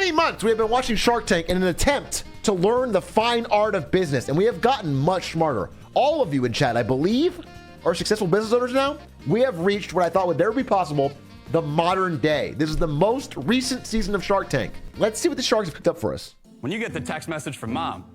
many months we have been watching Shark Tank in an attempt to learn the fine art of business, and we have gotten much smarter. All of you in chat, I believe, are successful business owners now. We have reached what I thought would never be possible, the modern day. This is the most recent season of Shark Tank. Let's see what the sharks have picked up for us. When you get the text message from mom,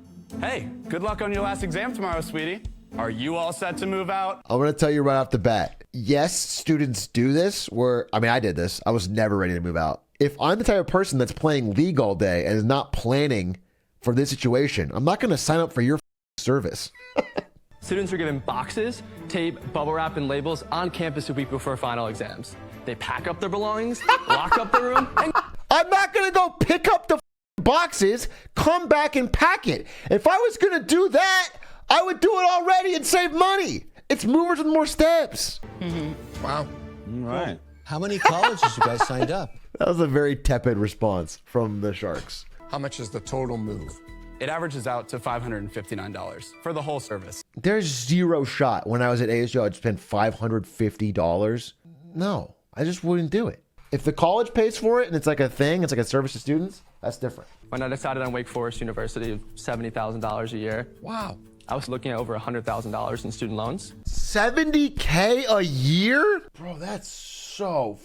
hey, good luck on your last exam tomorrow, sweetie. Are you all set to move out? I'm going to tell you right off the bat. Yes, students do this I did this. I was never ready to move out. If I'm the type of person that's playing League all day and is not planning for this situation, I'm not going to sign up for your service. Students are given boxes, tape, bubble wrap, and labels on campus a week before final exams. They pack up their belongings, lock up the room, and I'm not going to go pick up the boxes, come back and pack it. If I was going to do that, I would do it already and save money. It's movers with more steps. Wow. All right. How many colleges you guys signed up? That was a very tepid response from the Sharks. How much is the total move? It averages out to $559 for the whole service. There's zero shot when I was at ASU I'd spend $550. No, I just wouldn't do it. If the college pays for it and it's like a thing, it's like a service to students, that's different. when I decided on Wake Forest University of $70,000 a year, Wow. I was looking at over $100,000 in student loans. $70K a year? Bro, that's so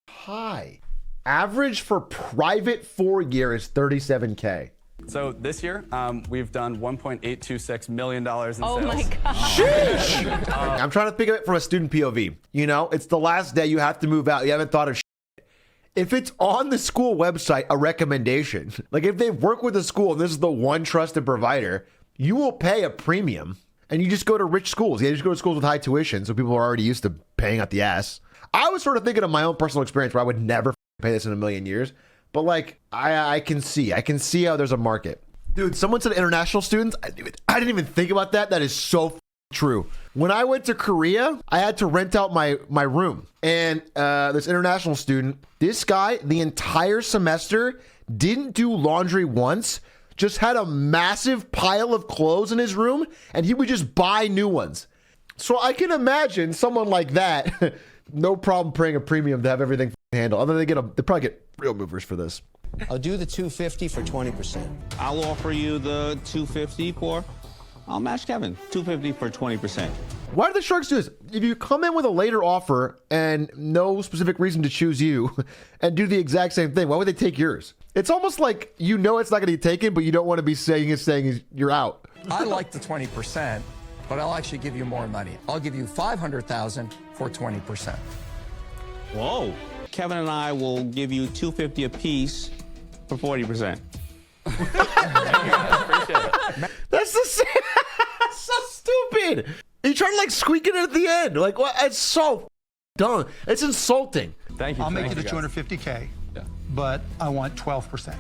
high. Average for private 4-year is $37K. So this year, we've done $1.826 million in sales. Oh my God. Sheesh! I'm trying to think of it from a student POV. You know, it's the last day, you have to move out. You haven't thought of shit. If it's on the school website, a recommendation, like if they work with the school and this is the one trusted provider, you will pay a premium and you just go to rich schools. You just go to schools with high tuition, so people are already used to paying out the ass. I was sort of thinking of my own personal experience where I would never pay this in a million years. But like, I can see how there's a market. Dude, someone said international students. I didn't even think about that. That is so true. When I went to Korea, I had to rent out my room. And this international student, this guy, the entire semester, didn't do laundry once, just had a massive pile of clothes in his room, and he would just buy new ones. So I can imagine someone like that, no problem paying a premium to have everything handled. Other than they probably get real movers for this. I'll do the 250 for 20%. I'll offer you the 250 for, I'll match Kevin, 250 for 20%. Why do the Sharks do this? If you come in with a later offer and no specific reason to choose you and do the exact same thing, why would they take yours? It's almost like you know it's not going to be taken, but you don't want to be saying you're out. I like the 20%, but I'll actually give you more money. I'll give you $500,000 for 20%. Whoa. Kevin and I will give you 250 apiece for 40%. That's the same. That's so stupid. You trying to like squeak it at the end. Like, what? It's so dumb. It's insulting. Thank you. I'll make Thank it a you, guys. 250K, Yeah. but I want 12%.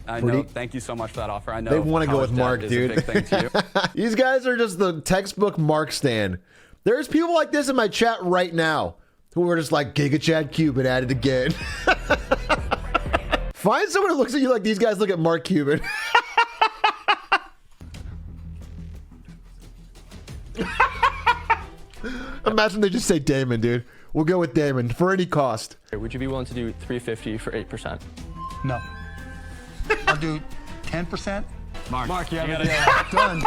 I know. Thank you so much for that offer. I know They want to go with college Mark, debt dude. is a big thing to you. These guys are just the textbook Mark stan. There's people like this in my chat right now who are just like, Giga Chad Cuban at it again. Find someone who looks at you like these guys look at Mark Cuban. Imagine they just say Damon, dude. We'll go with Damon for any cost. Would you be willing to do 350 for 8%? No. I'll do 10%. Mark, you have a deal. Done.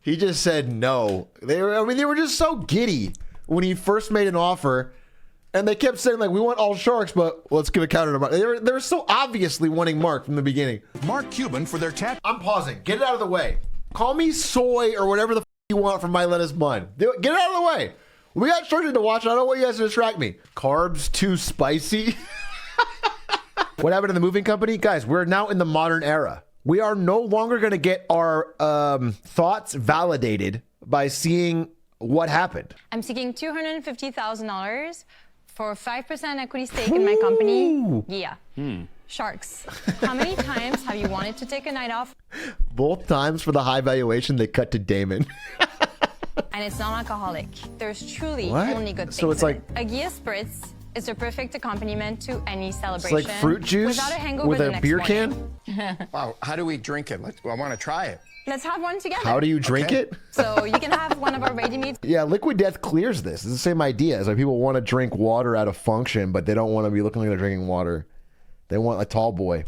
He just said no. They were just so giddy when he first made an offer, and they kept saying like, "We want all Sharks, but let's give a counter to Mark." They were so obviously wanting Mark from the beginning. Mark Cuban for their tax. I'm pausing. Get it out of the way. Call me soy or whatever the you want from My Lettuce Bun. Get it out of the way. We got Shark to watch. I don't want you guys to distract me. Carbs too spicy. What happened to the moving company? Guys, we're now in the modern era. We are no longer going to get our thoughts validated by seeing what happened. I'm seeking $250,000 for 5% equity stake in my company, Ghia. Sharks. How many times have you wanted to take a night off? Both times for the high valuation, they cut to Damon. And it's non-alcoholic. There's truly What? only good things. So it's in like- it. A Ghia Spritz is the perfect accompaniment to any It's celebration. like fruit juice without a hangover with the a next beer morning. can. Wow. How do we drink it? I want to try it. Let's have one together. How do you drink Okay. it? So you can have one of our ready-made. Yeah, Liquid Death clears this. It's the same idea. It's like people want to drink water out of function, but they don't want to be looking like they're drinking water. They want a tall boy.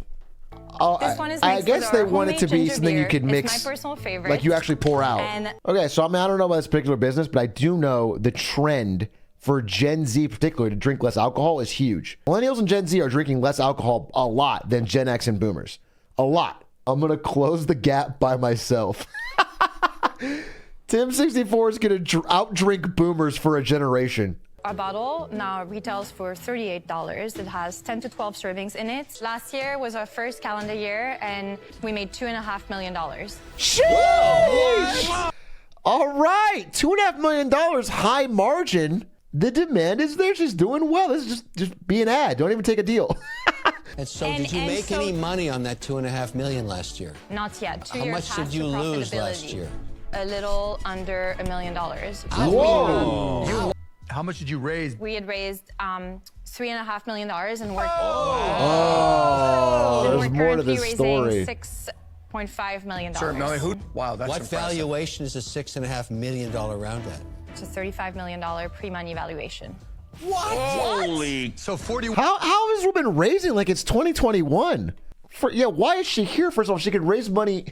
Oh, This one is I mixed guess with they our want it to homemade be ginger something you beer. could mix. It's my personal favorite. Like you actually pour out. And Okay, so I don't know about this particular business, but I do know the trend for Gen Z particularly to drink less alcohol is huge. Millennials and Gen Z are drinking less alcohol a lot than Gen X and Boomers. A lot. I'm going to close the gap by myself. Tim64 is going to outdrink Boomers for a generation. our bottle now retails for $38. It has 10 to 12 servings in it. Last year was our first calendar year, and we made $2.5 million. Sheesh! All right, $2.5 million, high margin. The demand is there. She's doing well. This is just be an ad. Don't even take a deal. And so, And- did you and make so- any money on that $2.5 million last year? Not yet. Two How years much past did you the lose last profitability. year? A little under $1 million. Whoa! How much did you raise? We had raised $3.5 million, and we're, Oh, and there's we're more to currently this raising story. $6.5 million. Sir, Melanie, wow, that's What impressive. valuation is a $6.5 million round at? It's a $35 million pre-money valuation. Holy. So 40. How has this woman raising like it's 2021? Why is she here? First of all, she could raise money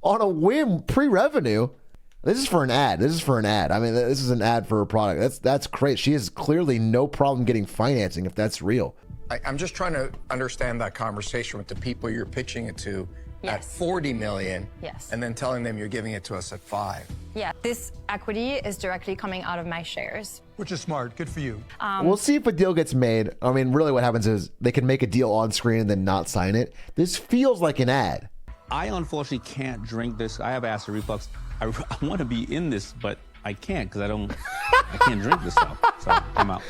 on a whim pre-revenue. This is for an ad. This is for an ad. I mean, this is an ad for a product. That's great. She has clearly no problem getting financing if that's real. I'm just trying to understand that conversation with the people you're pitching it to at Yes. $40 million. Yes. And then telling them you're giving it to us at $5. Yeah, this equity is directly coming out of my shares. Which is smart. Good for you. We'll see if a deal gets made. I mean, really what happens is they can make a deal on screen and then not sign it. This feels like an ad. I unfortunately can't drink this. I have acid reflux. I want to be in this, but I can't because I can't drink this stuff. So I'm out.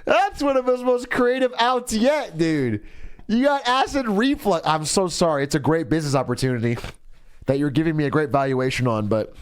That's one of his most creative outs yet, dude. You got acid reflux. I'm so sorry. It's a great business opportunity that you're giving me a great valuation on, but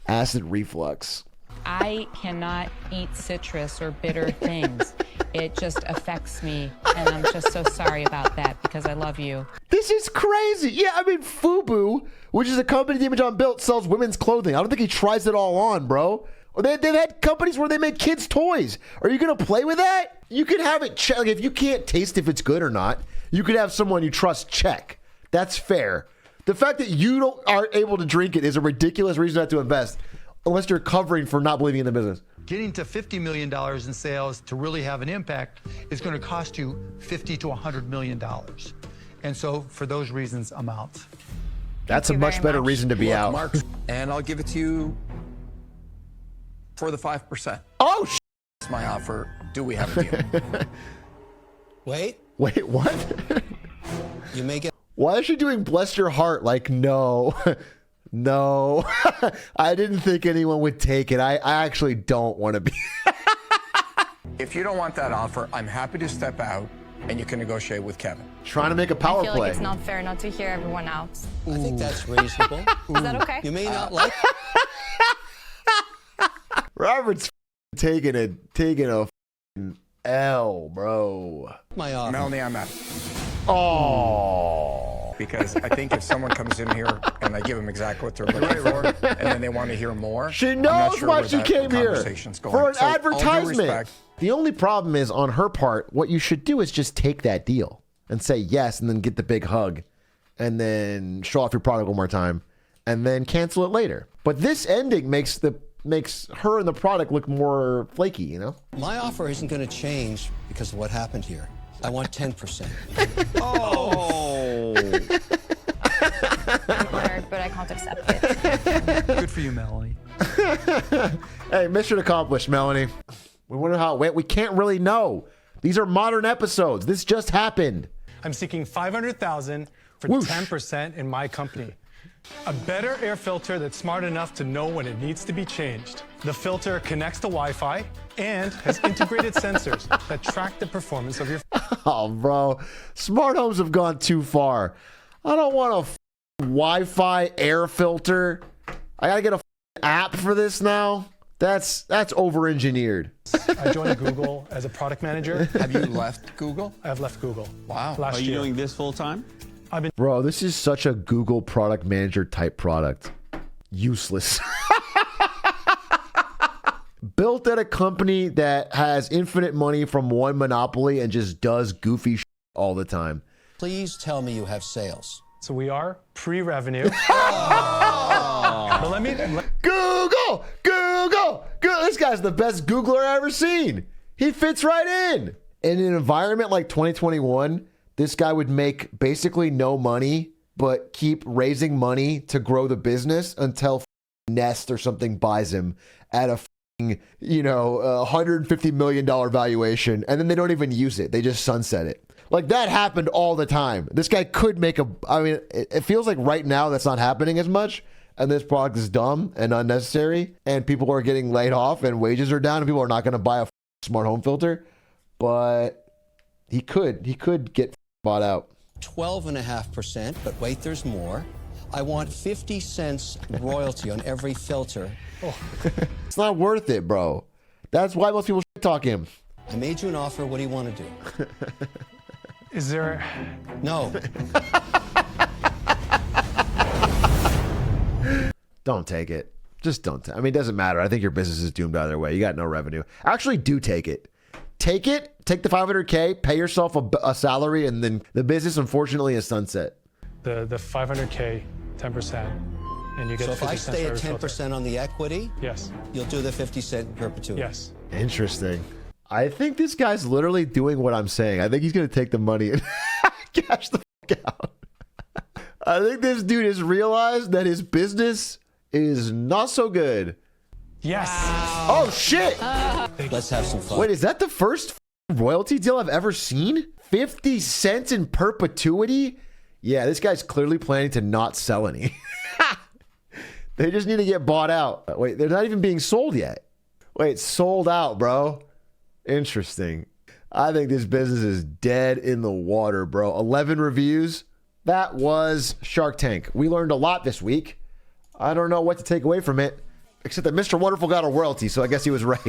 acid reflux. I cannot eat citrus or bitter things. It just affects me, and I'm just so sorry about that because I love you. This is crazy. Yeah, I mean, FUBU, which is a company the Image on built, sells women's clothing. I don't think he tries it all on, bro. They've had companies where they make kids' toys. Are you going to play with that? You can have it check. Like, if you can't taste if it's good or not, you could have someone you trust check. That's fair. The fact that you aren't able to drink it is a ridiculous reason not to invest, unless you're covering for not believing in the business. Getting to $50 million in sales to really have an impact is going to cost you $50 to $100 million. And so for those reasons, I'm out. That's a you much very better much. reason to be Look, out. Mark, and I'll give it to you for the 5%. Oh, That's my offer. Do we have a deal? Wait, wait, what? you may get. Why is she doing bless your heart? Like, no, no, I didn't think anyone would take it. I actually don't want to be. If you don't want that offer, I'm happy to step out and you can negotiate with Kevin. Trying to make a I power feel play. like it's not fair not to hear everyone out. I think that's reasonable. Is that okay? You may not like. Robert's taking a f***ing L, bro. My offer. Melanie, I'm out. Oh, Because I think if someone comes in here and I give them exactly what they're looking for, and then they want to hear more, she I'm not knows sure why where she that came here conversation's going. for an So, all due advertisement. respect, The only problem is on her part. What you should do is just take that deal and say yes, and then get the big hug, and then show off your product one more time, and then cancel it later. But this ending makes her and the product look more flaky, you know? My offer isn't going to change because of what happened here. I want 10%. Oh. I'm honored, but I can't accept it. Good for you, Melanie. Hey, mission accomplished, Melanie. We wonder how it went. We can't really know. These are modern episodes. This just happened. I'm seeking $500,000 for Woosh. 10% in my company. A better air filter that's smart enough to know when it needs to be changed. The filter connects to Wi-Fi and has integrated sensors that track the performance of your. Oh, bro. Smart homes have gone too far. I don't want a Wi-Fi air filter. I gotta get a app for this now. That's over-engineered. I joined Google as a product manager. have you left Google? I have left Google. Wow. Last Are you year. doing this full time? Bro, this is such a Google product manager type product. Useless. built at a company that has infinite money from one monopoly and just does goofy shit all the time. Please tell me you have sales. So we are pre-revenue. But let me. Google. This guy's the best Googler I've ever seen. He fits right in. In an environment like 2021, this guy would make basically no money, but keep raising money to grow the business until Nest or something buys him at a $150 million valuation, and then they don't even use it. They just sunset it. Like, that happened all the time. This guy could make it feels like right now that's not happening as much, and this product is dumb and unnecessary, and people are getting laid off, and wages are down, and people are not going to buy a smart home filter. But he could get bought out. 12.5%, but wait, there's more. I want 50 cents royalty on every filter. It's not worth it, bro. That's why most people shit talk him. I made you an offer. What do you want to do? Is there? No. Don't take it. Just don't. I mean, it doesn't matter. I think your business is doomed either way. You got no revenue. Actually, do take it. Take it. Take the $500K. Pay yourself a salary, and then the business, unfortunately, is sunset. The $500K, 10%, and you get. So if 50 I cents stay at for every 10% filter. on the equity, Yes. you'll do the 50 cent in perpetuity. Yes. Interesting. I think this guy's literally doing what I'm saying. I think he's going to take the money and cash the fuck out. I think this dude has realized that his business is not so good. Yes. Oh, shit. Let's have some fun. Wait, is that the first royalty deal I've ever seen? 50 cents in perpetuity? Yeah, this guy's clearly planning to not sell any. They just need to get bought out. Wait, they're not even being sold yet. Wait, sold out, bro. Interesting. I think this business is dead in the water, bro. 11 reviews. That was Shark Tank. We learned a lot this week. I don't know what to take away from it, except that Mr. Wonderful got a royalty, so I guess he was right.